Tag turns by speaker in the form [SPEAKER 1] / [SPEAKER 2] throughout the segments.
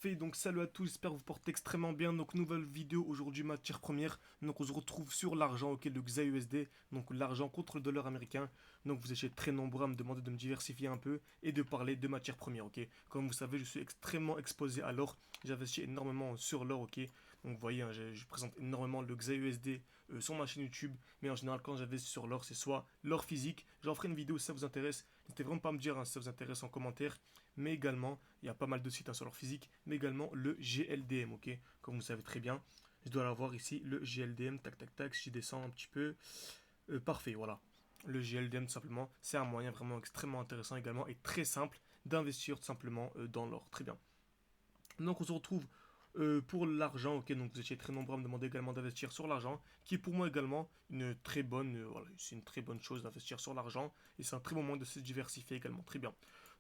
[SPEAKER 1] Parfait, donc salut à tous, j'espère que vous portez extrêmement bien. Donc nouvelle vidéo aujourd'hui, matière première. Donc on se retrouve sur l'argent, ok, le XAUSD, donc l'argent contre le dollar américain. Donc vous étiez très nombreux à me demander de me diversifier un peu et de parler de matières premières, ok. Comme vous savez, je suis extrêmement exposé à l'or, j'investis énormément sur l'or, ok. Donc vous voyez, hein, je présente énormément le XAUSD sur ma chaîne YouTube, mais en général quand j'investis sur l'or, c'est soit l'or physique, j'en ferai une vidéo si ça vous intéresse. N'hésitez vraiment pas à me dire hein, si ça vous intéresse en commentaire, mais également, il y a pas mal de sites hein, sur l'or physique, mais également le GLDM, ok. Comme vous savez très bien, je dois l'avoir ici, le GLDM, tac tac tac, si je descends un petit peu, parfait, voilà. Le GLDM tout simplement, c'est un moyen vraiment extrêmement intéressant également et très simple d'investir tout simplement dans l'or, très bien. Donc on se retrouve pour l'argent, ok, donc vous étiez très nombreux à me demander également d'investir sur l'argent, qui est pour moi également une très bonne, voilà, c'est une très bonne chose d'investir sur l'argent, et c'est un très bon moyen de se diversifier également, très bien.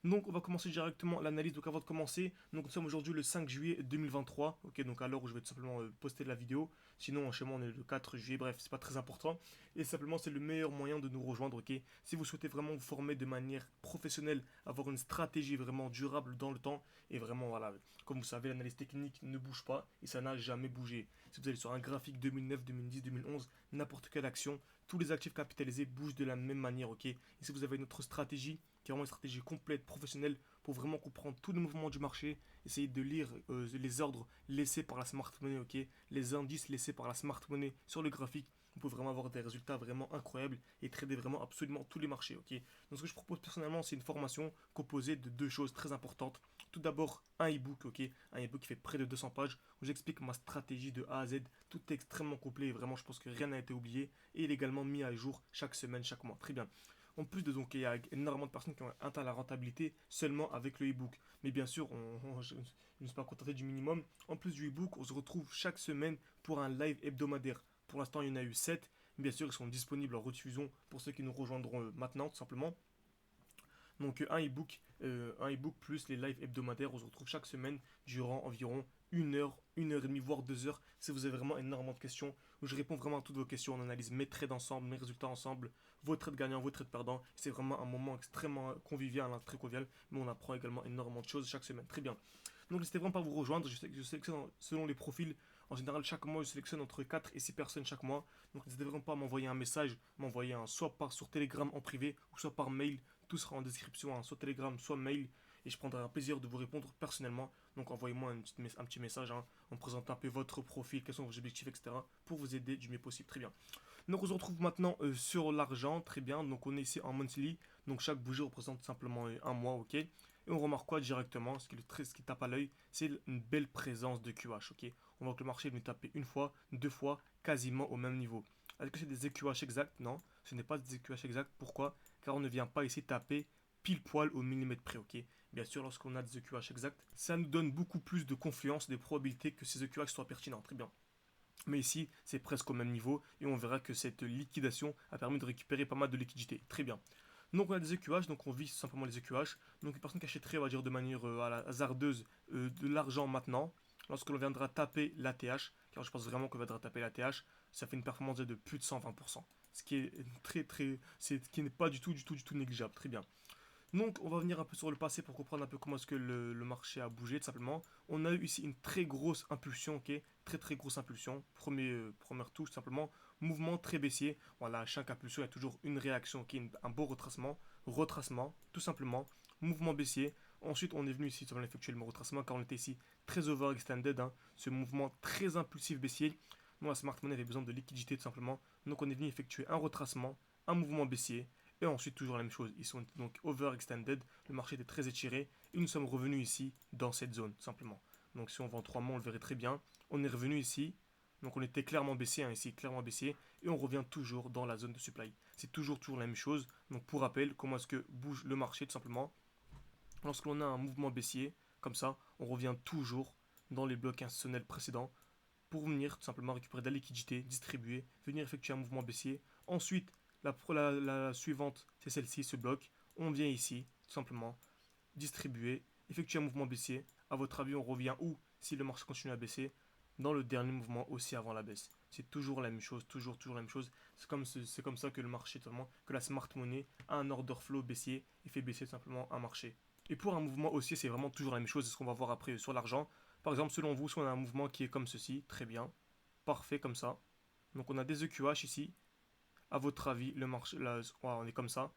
[SPEAKER 1] Donc on va commencer directement l'analyse, donc avant de commencer, donc nous sommes aujourd'hui le 5 juillet 2023, ok, donc à l'heure où je vais tout simplement poster la vidéo, sinon chez moi on est le 4 juillet, bref, c'est pas très important, et simplement c'est le meilleur moyen de nous rejoindre, ok, si vous souhaitez vraiment vous former de manière professionnelle, avoir une stratégie vraiment durable dans le temps, et vraiment voilà, comme vous savez, l'analyse technique ne bouge pas et ça n'a jamais bougé. Si vous allez sur un graphique 2009, 2010, 2011, n'importe quelle action, tous les actifs capitalisés bougent de la même manière, ok. Et si vous avez une autre stratégie, qui est vraiment une stratégie complète, professionnelle, pour vraiment comprendre tous les mouvements du marché, essayez de lire les ordres laissés par la smart money, ok, les indices laissés par la smart money sur le graphique, vous pouvez vraiment avoir des résultats vraiment incroyables et trader vraiment absolument tous les marchés, ok. Donc ce que je propose personnellement, c'est une formation composée de deux choses très importantes. Tout d'abord, un e-book, ok, un e-book qui fait près de 200 pages où j'explique ma stratégie de A à Z. Tout est extrêmement complet et vraiment, je pense que rien n'a été oublié et il est également mis à jour chaque semaine, chaque mois. Très bien. En plus de donc, il y a énormément de personnes qui ont atteint la rentabilité seulement avec le e-book. Mais bien sûr, je ne me suis pas contenté du minimum. En plus du e-book, on se retrouve chaque semaine pour un live hebdomadaire. Pour l'instant, il y en a eu 7. Bien sûr, ils sont disponibles en rediffusion pour ceux qui nous rejoindront maintenant, tout simplement. Donc un e-book plus les lives hebdomadaires, on se retrouve chaque semaine durant environ une heure et demie, voire 2 heures. Si vous avez vraiment énormément de questions, où je réponds vraiment à toutes vos questions, on analyse mes trades ensemble, mes résultats ensemble, vos trades gagnants, vos trades perdants. C'est vraiment un moment extrêmement convivial, hein, très convivial, mais on apprend également énormément de choses chaque semaine. Très bien. Donc n'hésitez vraiment pas à vous rejoindre, je sélectionne selon les profils. En général, chaque mois, je sélectionne entre 4 et 6 personnes chaque mois. Donc n'hésitez vraiment pas à m'envoyer un message, m'envoyer un soit par sur Telegram en privé, ou soit par mail. Tout sera en description, hein, soit Telegram, soit mail. Et je prendrai un plaisir de vous répondre personnellement. Donc envoyez-moi un petit message hein, en présentant un peu votre profil, quels sont vos objectifs, etc. pour vous aider du mieux possible. Très bien. Donc on se retrouve maintenant sur l'argent. Très bien. Donc on est ici en monthly. Donc chaque bougie représente simplement un mois, ok. Et on remarque quoi directement, ce qui tape à l'œil, c'est une belle présence de QH, ok. On voit que le marché est venu taper une fois, deux fois, quasiment au même niveau. Est-ce que c'est des EQH exacts? Non, ce n'est pas des EQH exacts. Pourquoi? Car on ne vient pas ici taper pile poil au millimètre près, ok. Bien sûr, lorsqu'on a des EQH exacts, ça nous donne beaucoup plus de confiance, des probabilités que ces EQH soient pertinents. Très bien. Mais ici, c'est presque au même niveau et on verra que cette liquidation a permis de récupérer pas mal de liquidité. Très bien. Donc on a des EQH, donc on vise simplement les EQH. Donc une personne qui achèterait, on va dire de manière hasardeuse, de l'argent maintenant, lorsque l'on viendra taper l'ATH, car je pense vraiment qu'on viendra taper l'ATH, ça fait une performance de plus de 120%. Ce qui est ce qui n'est pas du tout négligeable. Très bien. Donc, on va venir un peu sur le passé pour comprendre un peu comment est-ce que le marché a bougé, tout simplement. On a eu ici une très grosse impulsion, ok. Très très grosse impulsion. Première touche, tout simplement. Mouvement très baissier. Voilà, à chaque impulsion, il y a toujours une réaction, ok. Un beau retracement. Retracement, tout simplement. Mouvement baissier. Ensuite, on est venu ici, on a effectué le retracement car on était ici très overextended. Hein, ce mouvement très impulsif baissier. Nous, la smart money avait besoin de liquidité, tout simplement. Donc, on est venu effectuer un retracement, un mouvement baissier. Et ensuite, toujours la même chose. Ils sont donc overextended. Le marché était très étiré. Et nous sommes revenus ici, dans cette zone, simplement. Donc, si on vend 3 mois, on le verrait très bien. On est revenu ici. Donc, on était clairement baissier, hein, ici, clairement baissier. Et on revient toujours dans la zone de supply. C'est toujours la même chose. Donc, pour rappel, comment est-ce que bouge le marché, tout simplement. Lorsqu'on a un mouvement baissier, comme ça, on revient toujours dans les blocs institutionnels précédents pour venir tout simplement récupérer de la liquidité, distribuer, venir effectuer un mouvement baissier. Ensuite, la suivante, c'est celle-ci, ce bloc. On vient ici, tout simplement, distribuer, effectuer un mouvement baissier. À votre avis, on revient où si le marché continue à baisser? Dans le dernier mouvement aussi avant la baisse. C'est toujours la même chose, toujours la même chose. C'est comme ça que le marché, que la smart money a un order flow baissier et fait baisser tout simplement un marché. Et pour un mouvement haussier, c'est vraiment toujours la même chose, c'est ce qu'on va voir après sur l'argent. Par exemple, selon vous, si on a un mouvement qui est comme ceci, très bien, parfait comme ça. Donc on a des EQH ici. À votre avis, le marché, là, voilà, on est comme ça.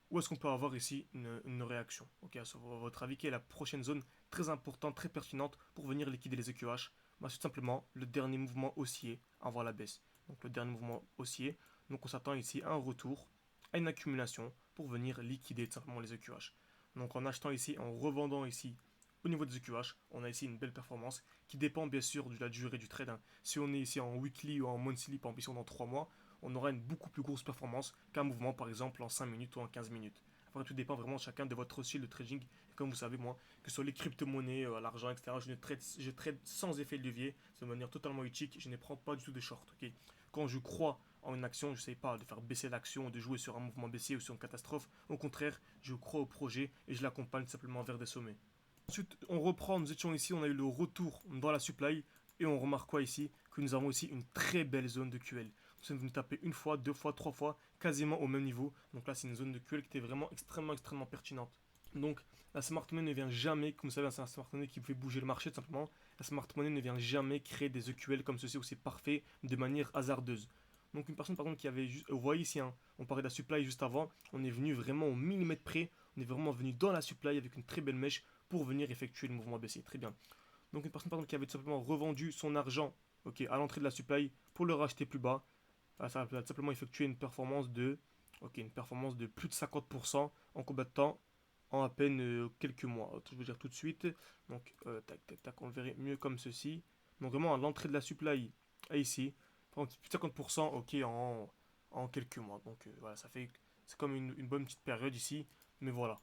[SPEAKER 1] Où est-ce qu'on peut avoir ici une réaction? Ok, à votre avis, quelle est la prochaine zone très importante, très pertinente pour venir liquider les EQH? Bah, c'est tout simplement le dernier mouvement haussier avant la baisse. Donc le dernier mouvement haussier. Donc on s'attend ici à un retour, à une accumulation pour venir liquider tout simplement les EQH. Donc en achetant ici, en revendant ici au niveau des EQH, on a ici une belle performance qui dépend bien sûr de la durée du trade, hein. Si on est ici en weekly ou en monthly, par exemple ici dans 3 mois, on aura une beaucoup plus grosse performance qu'un mouvement par exemple en 5 minutes ou en 15 minutes. Après, tout dépend vraiment chacun de votre style de trading. Et comme vous savez, moi, que ce soit les crypto-monnaies, l'argent, etc., je trade sans effet de levier, de manière totalement éthique. Je ne prends pas du tout de short. Okay, quand je crois en une action, je ne sais pas de faire baisser l'action, de jouer sur un mouvement baissier ou sur une catastrophe. Au contraire, je crois au projet et je l'accompagne simplement vers des sommets. Ensuite, on reprend, nous étions ici, on a eu le retour dans la supply et on remarque quoi ici? Que nous avons ici une très belle zone de QL. Nous sommes venus taper une fois, deux fois, trois fois, quasiment au même niveau. Donc là, c'est une zone de QL qui était vraiment extrêmement pertinente. Donc la smart money ne vient jamais, comme vous savez, c'est un smart money qui fait bouger le marché tout simplement. La smart money ne vient jamais créer des EQL comme ceci où c'est parfait de manière hasardeuse. Donc une personne par exemple qui avait juste, vous voyez ici, hein, on parlait de la supply juste avant, on est venu vraiment au millimètre près, on est vraiment venu dans la supply avec une très belle mèche pour venir effectuer le mouvement baissier. Très bien. Donc une personne par exemple qui avait tout simplement revendu son argent, ok, à l'entrée de la supply pour le racheter plus bas, ça va simplement effectuer une performance de, ok, une performance de plus de 50% en combien de temps? En à peine quelques mois. Je veux dire tout de suite. Donc tac tac tac, on le verrait mieux comme ceci. Donc vraiment à l'entrée de la supply, à ici, plus de 50%, ok, en quelques mois. Donc voilà, ça fait, c'est comme une bonne petite période ici. Mais voilà,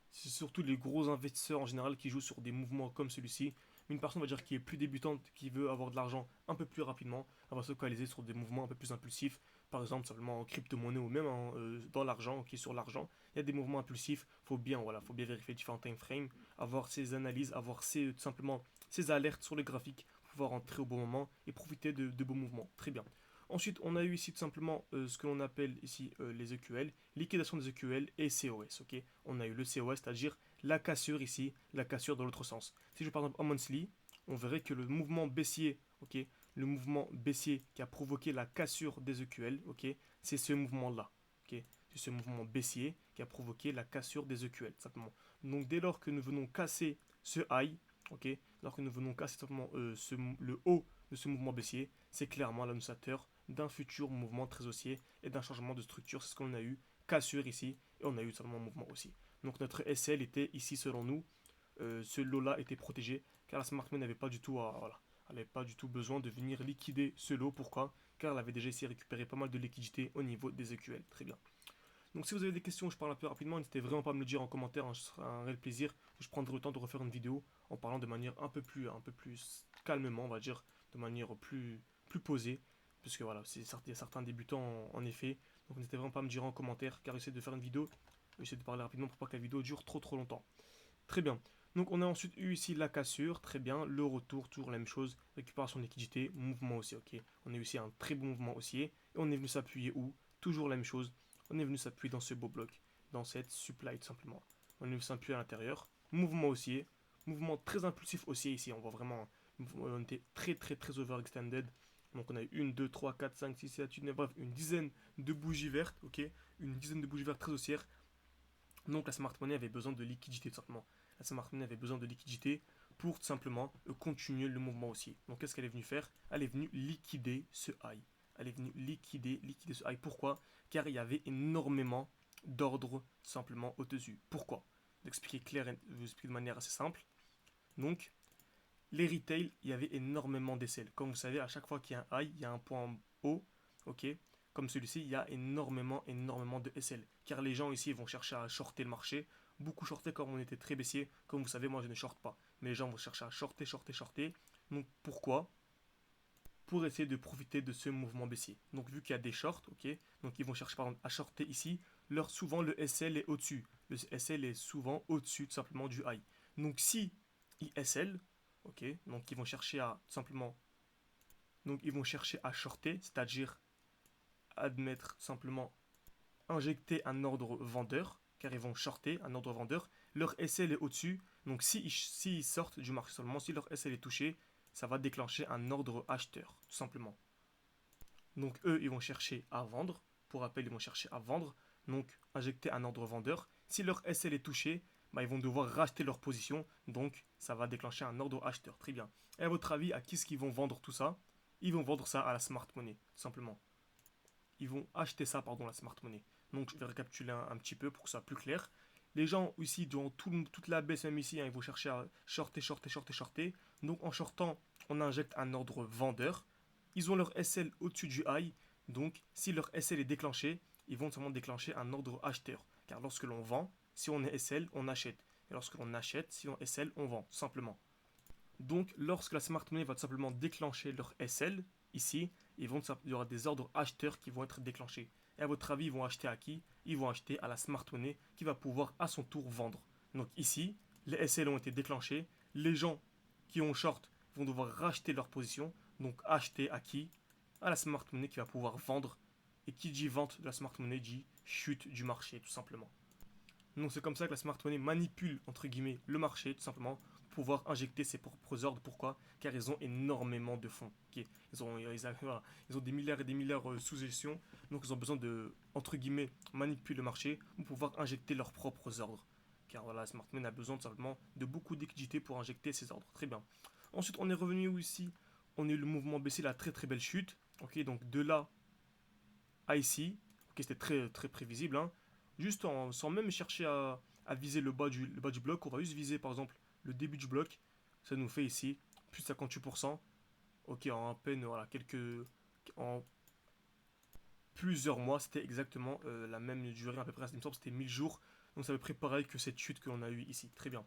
[SPEAKER 1] c'est surtout les gros investisseurs en général qui jouent sur des mouvements comme celui-ci. Une personne, on va dire, qui est plus débutante, qui veut avoir de l'argent un peu plus rapidement, elle va se focaliser sur des mouvements un peu plus impulsifs. Par exemple, simplement en crypto-monnaie ou même dans l'argent, qui est sur l'argent. Il y a des mouvements impulsifs. Faut bien vérifier différents time frames, avoir ses analyses, avoir tout simplement ses alertes sur les graphiques pour pouvoir entrer au bon moment et profiter de beaux mouvements. Très bien. Ensuite, on a eu ici tout simplement ce que l'on appelle ici les EQL, liquidation des EQL et COS. Ok, on a eu le COS, c'est-à-dire la cassure ici, la cassure dans l'autre sens. Si je par exemple en monthly, on verrait que le mouvement baissier, ok, le mouvement baissier qui a provoqué la cassure des EQL, ok, c'est ce mouvement-là. Ok, c'est ce mouvement baissier qui a provoqué la cassure des EQL, simplement. Donc dès lors que nous venons casser ce high, ok, alors que nous venons casser simplement le haut de ce mouvement baissier, c'est clairement l'annonçateur d'un futur mouvement très haussier et d'un changement de structure. C'est ce qu'on a eu, cassure ici, et on a eu seulement mouvement aussi. Donc notre SL était ici selon nous, ce lot-là était protégé, car la Smartman n'avait pas du tout voilà, elle n'avait pas du tout besoin de venir liquider ce lot. Pourquoi? Car elle avait déjà essayé de récupérer pas mal de liquidité au niveau des EQL. Très bien. Donc si vous avez des questions, je parle un peu rapidement, n'hésitez vraiment pas à me le dire en commentaire, hein, ce sera un réel plaisir. Je prendrai le temps de refaire une vidéo en parlant de manière un peu plus calmement, on va dire, de manière plus posée. Parce que voilà, il y a certains débutants en effet. Donc n'hésitez vraiment pas à me dire en commentaire, car j'essaie de faire une vidéo, j'essaie de parler rapidement pour pas que la vidéo dure trop longtemps. Très bien. Donc on a ensuite eu ici la cassure, très bien, le retour, toujours la même chose, récupération de liquidité, mouvement haussier, ok. On a eu ici un très bon mouvement haussier, et on est venu s'appuyer où? Toujours la même chose, on est venu s'appuyer dans ce beau bloc, dans cette supply tout simplement. On est venu s'appuyer à l'intérieur, mouvement haussier, mouvement très impulsif haussier ici, on voit vraiment, on était très overextended. Donc on a eu 1, 2, 3, 4, 5, 6, 7, 8, 9, bref, une dizaine de bougies vertes, ok. Une dizaine de bougies vertes très haussières. Donc la smart money avait besoin de liquidité tout simplement. La smart money avait besoin de liquidité pour tout simplement continuer le mouvement haussier. Donc qu'est-ce qu'elle est venue faire? Elle est venue liquider ce high. Elle est venue liquider ce high. Pourquoi? Car il y avait énormément d'ordres tout simplement au-dessus. Pourquoi? D'expliquer clair, je vous explique de manière assez simple. Donc les retail, il y avait énormément d'essais. Comme vous savez, à chaque fois qu'il y a un high, il y a un point haut, ok. Comme celui-ci, il y a énormément de SL. Car les gens ici vont chercher à shorter le marché. Beaucoup shorter comme on était très baissier. Comme vous savez, moi je ne shorte pas. Mais les gens vont chercher à shorter. Donc pourquoi? Pour essayer de profiter de ce mouvement baissier. Donc vu qu'il y a des shorts, ok, donc ils vont chercher par exemple à shorter ici. Souvent le SL est au-dessus. Le SL est souvent au-dessus tout simplement du high. Donc si ils SL, ok, donc ils vont chercher à tout simplement, donc ils vont chercher à shorter, c'est-à-dire admettre simplement injecter un ordre vendeur, car ils vont shorter un ordre vendeur, leur SL est au-dessus, Donc s'ils sortent du marché seulement, si leur SL est touché, ça va déclencher un ordre acheteur, tout simplement. Donc eux, ils vont chercher à vendre. Pour rappel, ils vont chercher à vendre. Donc injecter un ordre vendeur. Si leur SL est touché, bah, ils vont devoir racheter leur position. Donc ça va déclencher un ordre acheteur. Très bien. Et à votre avis, à qui est-ce qu'ils vont vendre tout ça? Ils vont vendre ça à la smart money, tout simplement. Ils vont acheter ça, pardon, la smart money. Donc je vais récapituler un petit peu pour que ça soit plus clair. Les gens ici, durant toute la baisse, même ici, hein, ils vont chercher à shorter, shorter, shorter, shorter. Donc en shortant, on injecte un ordre vendeur. Ils ont leur SL au-dessus du high. Donc si leur SL est déclenché, ils vont seulement déclencher un ordre acheteur. Car lorsque l'on vend, si on est SL, on achète. Et lorsque l'on achète, si on est SL, on vend, tout simplement. Donc, lorsque la smart money va tout simplement déclencher leur SL, ici, il y aura des ordres acheteurs qui vont être déclenchés. Et à votre avis, ils vont acheter à qui? Ils vont acheter à la smart money qui va pouvoir à son tour vendre. Donc ici, les SL ont été déclenchés. Les gens qui ont short vont devoir racheter leur position. Donc acheter à qui? À la smart money qui va pouvoir vendre. Et qui dit vente de la smart money dit chute du marché, tout simplement. Donc c'est comme ça que la smart money manipule, entre guillemets, le marché, tout simplement, pour pouvoir injecter ses propres ordres. Pourquoi? Car ils ont énormément de fonds. Okay, voilà, ils ont des milliards et des milliards sous gestion, donc ils ont besoin de, entre guillemets, manipuler le marché pour pouvoir injecter leurs propres ordres. Car voilà, la smart money a besoin tout simplement de beaucoup de liquidités pour injecter ses ordres. Très bien. Ensuite, on est revenu ici, on a eu le mouvement baissier, la très très belle chute. Ok, donc de là à ici, ok, c'était très très prévisible, hein. Juste sans même chercher à viser le bas du bloc, on va juste viser par exemple le début du bloc. Ça nous fait ici plus de 58%. Ok, en à peine, voilà, en plusieurs mois, c'était exactement la même durée à peu près, il me semble que c'était 1000 jours. Donc c'est à peu près pareil que cette chute qu'on a eue ici. Très bien.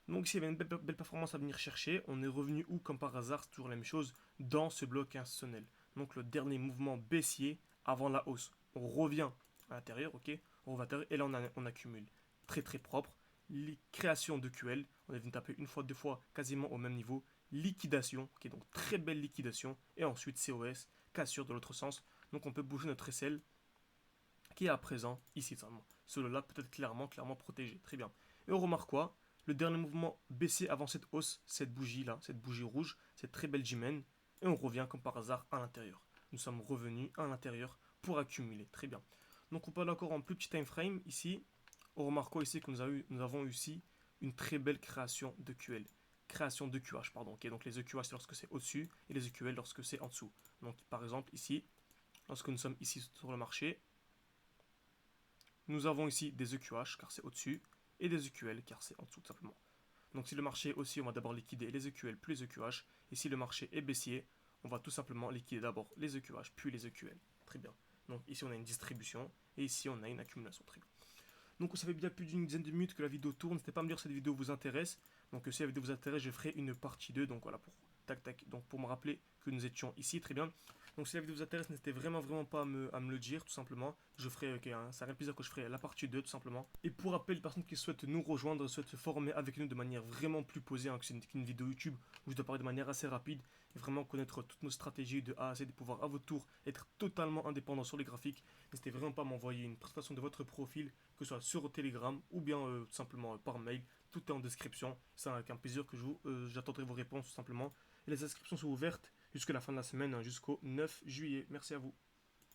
[SPEAKER 1] Donc s'il y avait une belle performance à venir chercher, on est revenu où comme par hasard, c'est toujours la même chose, dans ce bloc institutionnel. Donc le dernier mouvement baissier avant la hausse. On revient à l'intérieur, ok, on revient à l'intérieur et là on accumule. Très très propre. Création de QL, on est venu taper une fois, deux fois, quasiment au même niveau. Liquidation, ok, donc très belle liquidation. Et ensuite COS, cassure de l'autre sens. Donc on peut bouger notre SL qui est à présent ici seulement. Celui-là peut être clairement protégé. Très bien. Et on remarque quoi? Le dernier mouvement baissier avant cette hausse, cette bougie là, cette bougie rouge, cette très belle G-Men, et on revient comme par hasard à l'intérieur. Nous sommes revenus à l'intérieur pour accumuler. Très bien. Donc on parle encore en plus petit time frame ici. On remarque quoi ici que nous avons ici une très belle création de QL. Création de QH, pardon. Okay, donc les EQH lorsque c'est au-dessus et les EQL lorsque c'est en dessous. Donc par exemple ici, lorsque nous sommes ici sur le marché, nous avons ici des EQH car c'est au-dessus et des EQL car c'est en dessous tout simplement. Donc si le marché est haussier, on va d'abord liquider les EQL puis les EQH. Et si le marché est baissier, on va tout simplement liquider d'abord les EQH puis les EQL. Très bien. Donc ici on a une distribution et ici on a une accumulation. Très bien. Donc ça fait bien plus d'une dizaine de minutes que la vidéo tourne. N'hésitez pas à me dire si cette vidéo vous intéresse. Donc si la vidéo vous intéresse, je ferai une partie 2. Donc voilà, pour tac tac. Donc pour me rappeler que nous étions ici, très bien. Donc si la vidéo vous intéresse, n'hésitez vraiment pas à me le dire, tout simplement. Je ferai, okay, hein, ça un plaisir que je ferai la partie 2, tout simplement. Et pour rappel, les personnes qui souhaitent nous rejoindre, souhaitent se former avec nous de manière vraiment plus posée, hein, que c'est une vidéo YouTube où je dois parler de manière assez rapide et vraiment connaître toutes nos stratégies de A à Z, de pouvoir à votre tour être totalement indépendant sur les graphiques. N'hésitez vraiment pas à m'envoyer une présentation de votre profil, que ce soit sur Telegram ou bien tout simplement par mail. Tout est en description. C'est avec un plaisir que j'attendrai vos réponses tout simplement. Et les inscriptions sont ouvertes jusqu'à la fin de la semaine, hein, jusqu'au 9 juillet. Merci à vous.